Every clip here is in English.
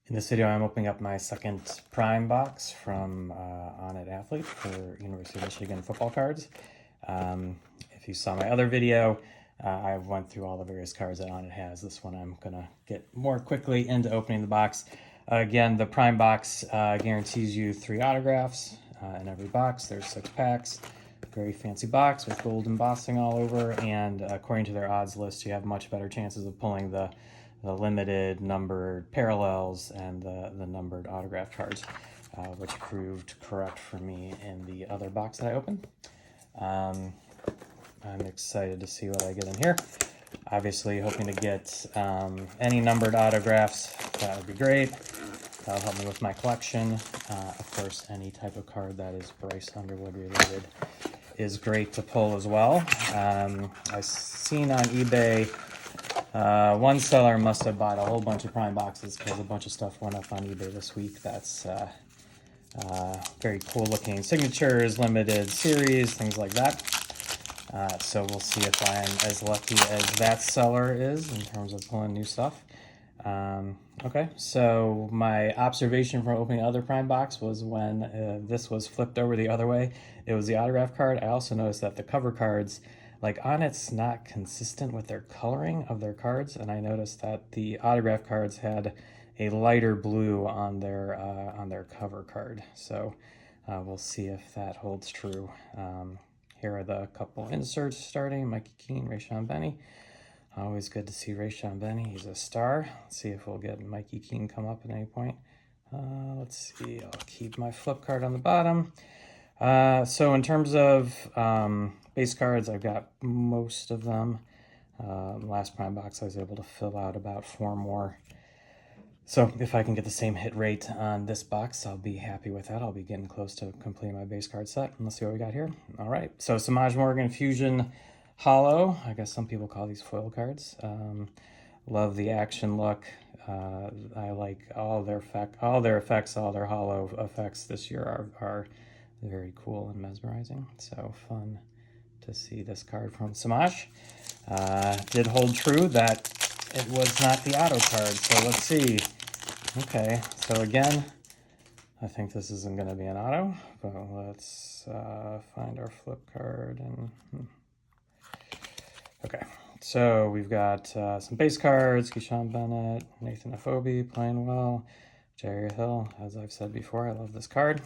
In this video, I'm opening up my second Prime box from On It Athlete for University of Michigan football cards. If you saw my other video, I went through all the various cards that On It has. This one I'm going to get more quickly into opening the box. Again, the Prime box guarantees you 3 autographs in every box. There's 6 packs. Very fancy box with gold embossing all over, and according to their odds list, you have much better chances of pulling the limited numbered parallels and the numbered autograph cards, which proved correct for me in the other box that I opened. I'm excited to see what I get in here. Obviously hoping to get any numbered autographs. That would be great. That'll help me with my collection. Of course, any type of card that is Bryce Underwood related is great to pull as well. I've seen on eBay one seller must have bought a whole bunch of Prime boxes because a bunch of stuff went up on eBay this week. That's very cool looking signatures, limited series, things like that. So we'll see if I am as lucky as that seller is in terms of pulling new stuff. Okay, so my observation from opening the other Prime box was when this was flipped over the other way, it was the autograph card. I also noticed that the cover cards, like on it's not consistent with their coloring of their cards, and I noticed that the autograph cards had a lighter blue on their cover card. So we'll see if that holds true. Here are the couple inserts starting. Mikey Keene, Rayshon Benny. Always good to see Rayshon Benny. He's a star. Let's see if we'll get Mikey Keene come up at any point. Let's see. I'll keep my flip card on the bottom. So in terms of base cards, I've got most of them. Last Prime box, I was able to fill out about 4 more. So if I can get the same hit rate on this box, I'll be happy with that. I'll be getting close to completing my base card set. Let's see what we got here. All right, so Samaj Morgan Fusion Hollow. I guess some people call these foil cards. Love the action look. I like all their effects, all their hollow effects this year are very cool and mesmerizing. So fun to see this card from Samaj. Did hold true that it was not the auto card. So let's see. Okay, so again, I think this isn't going to be an auto, but let's find our flip card. And okay, so we've got some base cards: Keyshawn Bennett, Nathan Afobe playing well, Jerry Hill. As I've said before, I love this card.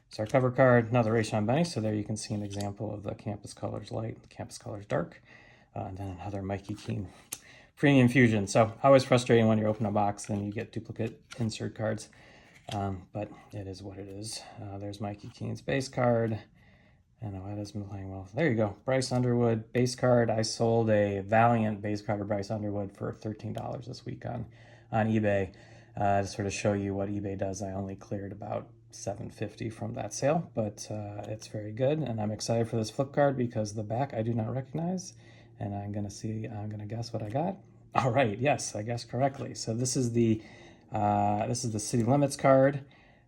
It's our cover card, another Rayshon Benny. So there you can see an example of the campus colors light, the campus colors dark, and then another Mikey Keene Premium Fusion. So always frustrating when you open a box and you get duplicate insert cards, but it is what it is. There's Mikey Keene's base card, and that has been playing well. There you go, Bryce Underwood base card. I sold a Valiant base card of Bryce Underwood for $13 this week on eBay. To sort of show you what eBay does, I only cleared about $7.50 from that sale, but it's very good, and I'm excited for this flip card because the back I do not recognize, and I'm gonna guess what I got. All right, yes, I guessed correctly. So this is the City Limits card.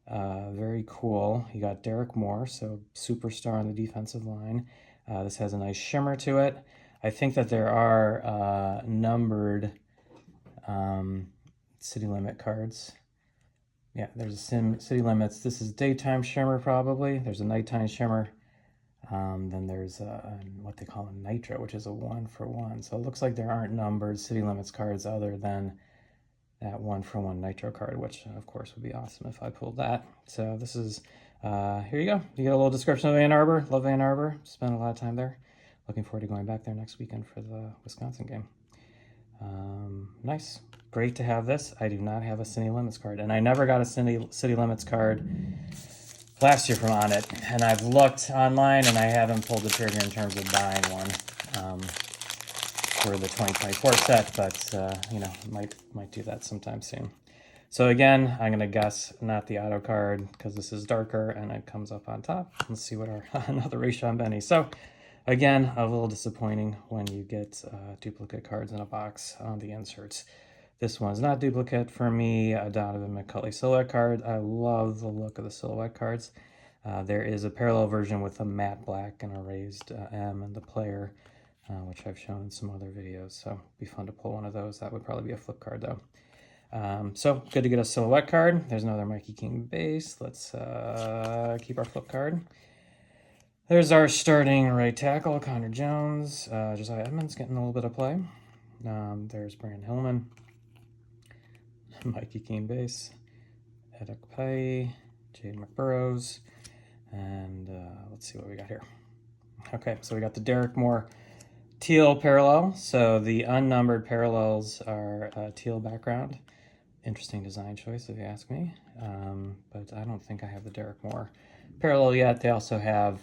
Very cool. You got Derek Moore, so superstar on the defensive line. This has a nice shimmer to it. I think that there are numbered City Limit cards. Yeah, there's a City Limits. This is daytime shimmer probably. There's a nighttime shimmer. Then there's what they call a nitro, which is a 1-for-1. So it looks like there aren't numbered City Limits cards other than that 1-for-1 nitro card, which of course would be awesome if I pulled that. So this is, here you go. You get a little description of Ann Arbor. Love Ann Arbor. Spent a lot of time there. Looking forward to going back there next weekend for the Wisconsin game. Nice. Great to have this. I do not have a City Limits card, and I never got a City Limits card last year from On It, and I've looked online and I haven't pulled the trigger in terms of buying one for the 2024 set, but you know, might do that sometime soon. So again, I'm gonna guess not the auto card because this is darker and it comes up on top. Let's see what our another Rayshon Benny. So again, a little disappointing when you get duplicate cards in a box on the inserts. This one's not duplicate for me. A Donovan McCulley silhouette card. I love the look of the silhouette cards. There is a parallel version with a matte black and a raised M and the player, which I've shown in some other videos. So it'd be fun to pull one of those. That would probably be a flip card though. So good to get a silhouette card. There's another Mikey King base. Let's keep our flip card. There's our starting right tackle, Connor Jones. Josiah Edmonds getting a little bit of play. There's Brandon Hillman. Mikey King base. Edek Pay, Jade McBurrows, and let's see what we got here. Okay, so we got the Derek Moore teal parallel. So the unnumbered parallels are teal background. Interesting design choice, if you ask me. But I don't think I have the Derek Moore parallel yet. They also have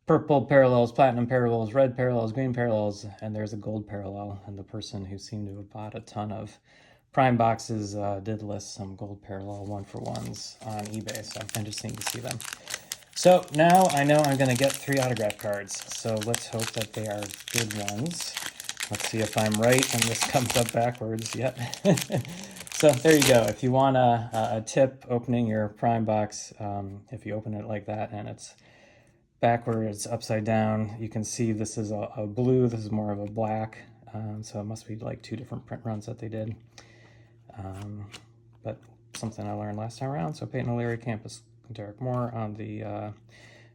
purple parallels, platinum parallels, red parallels, green parallels, and there's a gold parallel. And the person who seemed to have bought a ton of Prime boxes did list some gold parallel 1-for-1s on eBay, so I'm interesting to see them. So now I know I'm going to get 3 autograph cards, so let's hope that they are good ones. Let's see if I'm right and this comes up backwards. Yep. So there you go. If you want a tip opening your Prime box, if you open it like that and it's backwards, upside down, you can see this is a blue, this is more of a black, so it must be like 2 different print runs that they did. But something I learned last time around. So Peyton O'Leary, Campus, Derek Moore on the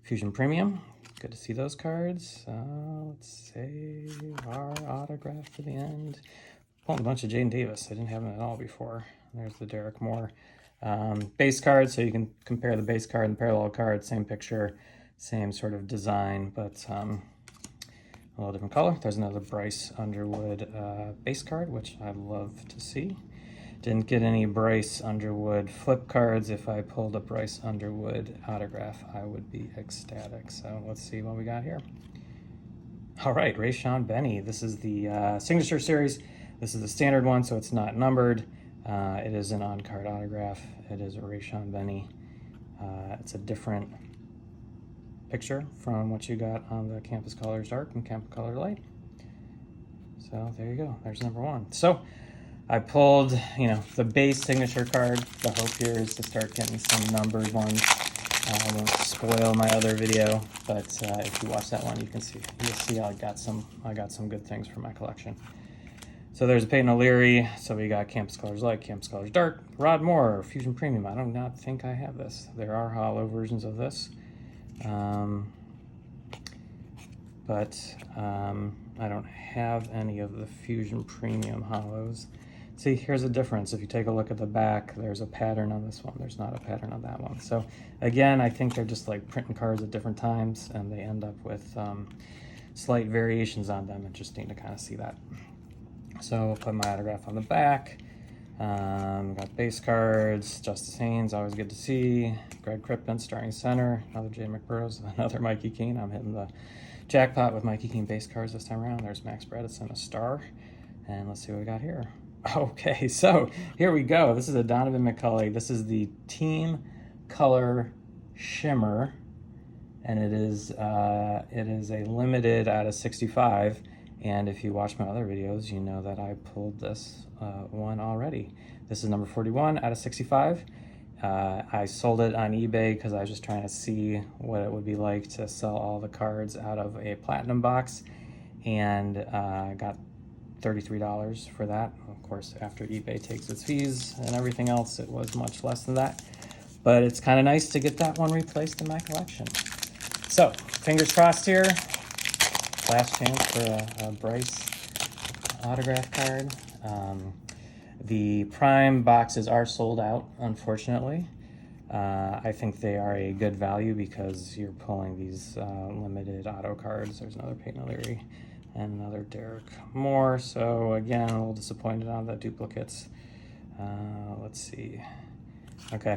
Fusion Premium. Good to see those cards. Let's save our autograph for the end. Pulled a bunch of Jaden Davis. I didn't have them at all before. There's the Derek Moore base card, so you can compare the base card and parallel card. Same picture, same sort of design, but a little different color. There's another Bryce Underwood base card, which I love to see. Didn't get any Bryce Underwood flip cards. If I pulled a Bryce Underwood autograph, I would be ecstatic. So let's see what we got here. All right, Rayshon Benny. This is the Signature Series. This is the standard one, so it's not numbered. It is an on-card autograph. It is a Rayshon Benny. It's a different picture from what you got on the Campus Colors Dark and Campus Color Light. So there you go. There's number 1. So I pulled, the base signature card. The hope here is to start getting some numbered ones. I won't spoil my other video, but if you watch that one, you'll see I got some good things for my collection. So there's a Peyton O'Leary. So we got Campus Colors Light, Campus Colors Dark, Rod Moore, Fusion Premium. I do not think I have this. There are hollow versions of this, but I don't have any of the Fusion Premium hollows. See, here's a difference. If you take a look at the back, there's a pattern on this one. There's not a pattern on that one. So again, I think they're just like printing cards at different times, and they end up with slight variations on them. Interesting to kind of see that. So I'll put my autograph on the back. Got base cards. Justice Haynes, always good to see. Greg Crippen, starting center. Another Jay McBurrows, another Mikey Keene. I'm hitting the jackpot with Mikey Keene base cards this time around. There's Max Bredesen, a star. And let's see what we got here. Okay, so here we go. This is a Donovan McCulley. This is the Team Color Shimmer, and it is a limited out of 65. And if you watch my other videos, you know that I pulled this one already. This is number 41 out of 65. I sold it on eBay because I was just trying to see what it would be like to sell all the cards out of a platinum box, and got $33 for that. Of course, after eBay takes its fees and everything else, it was much less than that. But it's kind of nice to get that one replaced in my collection. So, fingers crossed here. Last chance for a Bryce autograph card. The Prime boxes are sold out, unfortunately. I think they are a good value because you're pulling these limited auto cards. There's another Peyton O'Leary and another Derek Moore. So again, a little disappointed on the duplicates. Let's see. Okay.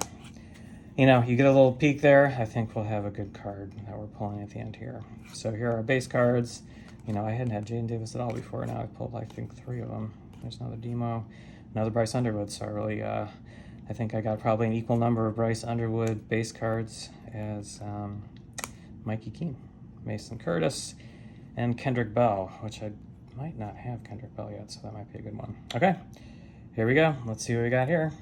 You get a little peek there. I think we'll have a good card that we're pulling at the end here. So here are our base cards. I hadn't had Jaden Davis at all before. Now I've pulled, I think, 3 of them. There's another Demo, another Bryce Underwood. So I really, I think I got probably an equal number of Bryce Underwood base cards as Mikey Keene, Mason Curtis, and Kendrick Bell, which I might not have Kendrick Bell yet, so that might be a good one. Okay, here we go. Let's see what we got here.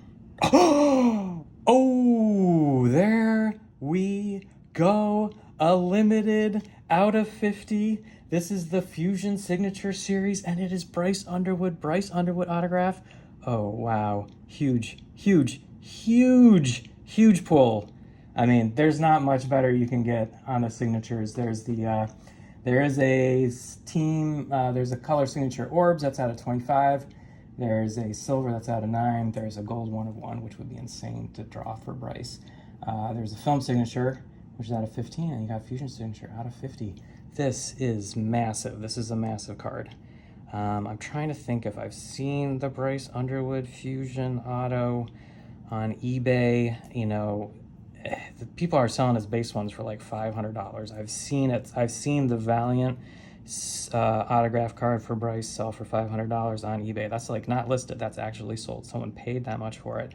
Oh, there we go. A limited out of 50. This is the Fusion Signature Series, and it is Bryce Underwood autograph. Oh, wow. Huge, huge, huge, huge pull. I mean, there's not much better you can get on the signatures. There's the, there is a team, there's a color signature orbs that's out of 25. There's a silver that's out of 9. There's a gold 1 of 1, which would be insane to draw for Bryce. There's a film signature, which is out of 15, and you got fusion signature out of 50. This is massive. This is a massive card. I'm trying to think if I've seen the Bryce Underwood Fusion Auto on eBay. You know, the people are selling his base ones for like $500. I've seen it. I've seen the Valiant autograph card for Bryce sell for $500 on eBay. That's like not listed. That's actually sold. Someone paid that much for it.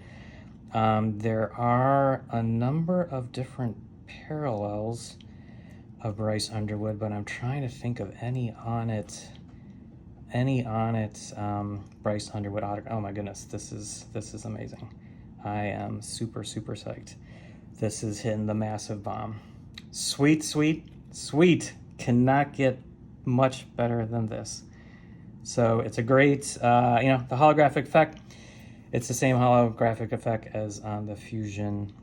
There are a number of different parallels of Bryce Underwood, but I'm trying to think of any on it. Bryce Underwood autograph. Oh my goodness, this is amazing. I am super psyched. This is hitting the massive bomb. Sweet, sweet, sweet. Cannot get much better than this. So it's a great, you know, the holographic effect. It's the same holographic effect as on the Fusion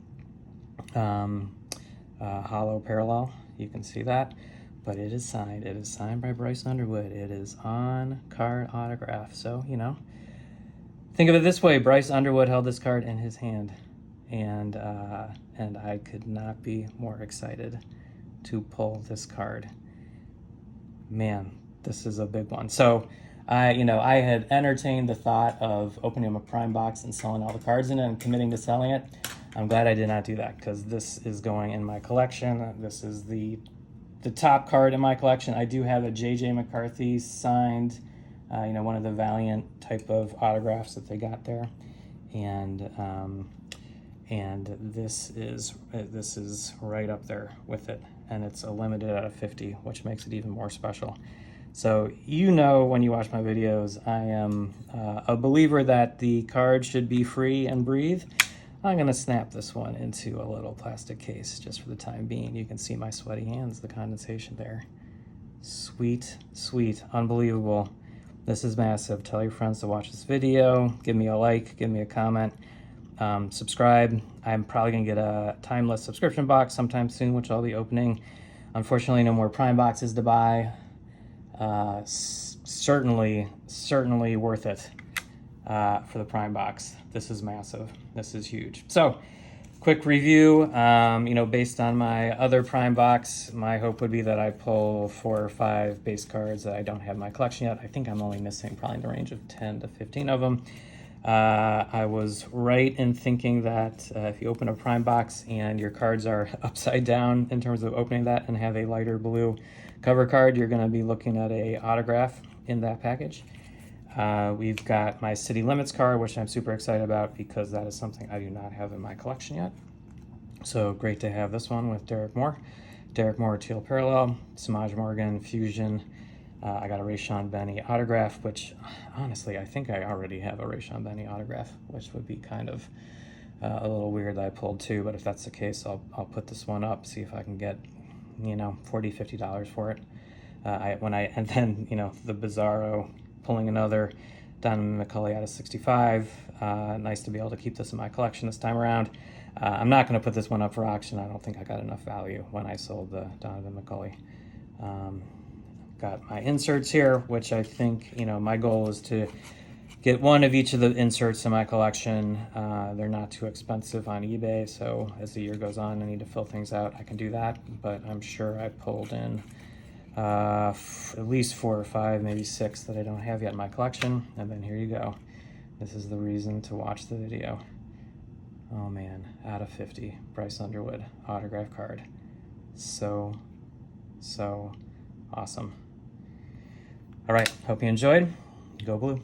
Holo Parallel. You can see that. But it is signed. It is signed by Bryce Underwood. It is on card autograph. So, you know, think of it this way. Bryce Underwood held this card in his hand. And I could not be more excited to pull this card. Man, this is a big one. So, you know, I had entertained the thought of opening a prime box and selling all the cards in it and committing to selling it. I'm glad I did not do that because this is going in my collection. This is the top card in my collection. I do have a J.J. McCarthy signed, you know, one of the Valiant type of autographs that they got there, and this is right up there with it, and it's a limited out of 50, which makes it even more special. So you know, when you watch my videos, I am a believer that the card should be free and breathe. I'm going to snap this one into a little plastic case just for the time being. You can see my sweaty hands, the condensation there. Sweet, sweet, unbelievable. This is massive. Tell your friends to watch this video. Give me a like, give me a comment, subscribe. I'm probably going to get a timeless subscription box sometime soon, which I'll be opening. Unfortunately, no more prime boxes to buy. Certainly worth it for the prime box. This is massive. This is huge. So, quick review. You know, based on my other prime box, my hope would be that I pull 4 or 5 base cards that I don't have in my collection yet. I think I'm only missing probably in the range of 10 to 15 of them. I was right in thinking that if you open a prime box and your cards are upside down in terms of opening that and have a lighter blue cover card, you're going to be looking at a autograph in that package. We've got my City Limits card, which I'm super excited about because that is something I do not have in my collection yet. So great to have this one with Derek Moore. Derek Moore Teal Parallel, Samaj Morgan Fusion. I got a Rayshon Benny autograph, which honestly, I think I already have a Rayshon Benny autograph, which would be kind of a little weird that I pulled 2, but if that's the case, I'll put this one up, see if I can get, you know, $40, $50 for it. And then, you know, the Bizarro, pulling another Donovan McCulley out of 65. Nice to be able to keep this in my collection this time around. I'm not going to put this one up for auction. I don't think I got enough value when I sold the Donovan McCulley. Got my inserts here, which I think, you know, my goal is to get one of each of the inserts in my collection. They're not too expensive on eBay, so as the year goes on, I need to fill things out. I can do that, but I'm sure I pulled in at least 4 or 5, maybe 6 that I don't have yet in my collection. And then here you go. This is the reason to watch the video. Oh man, out of 50, Bryce Underwood autograph card. So awesome. All right, hope you enjoyed. Go Blue.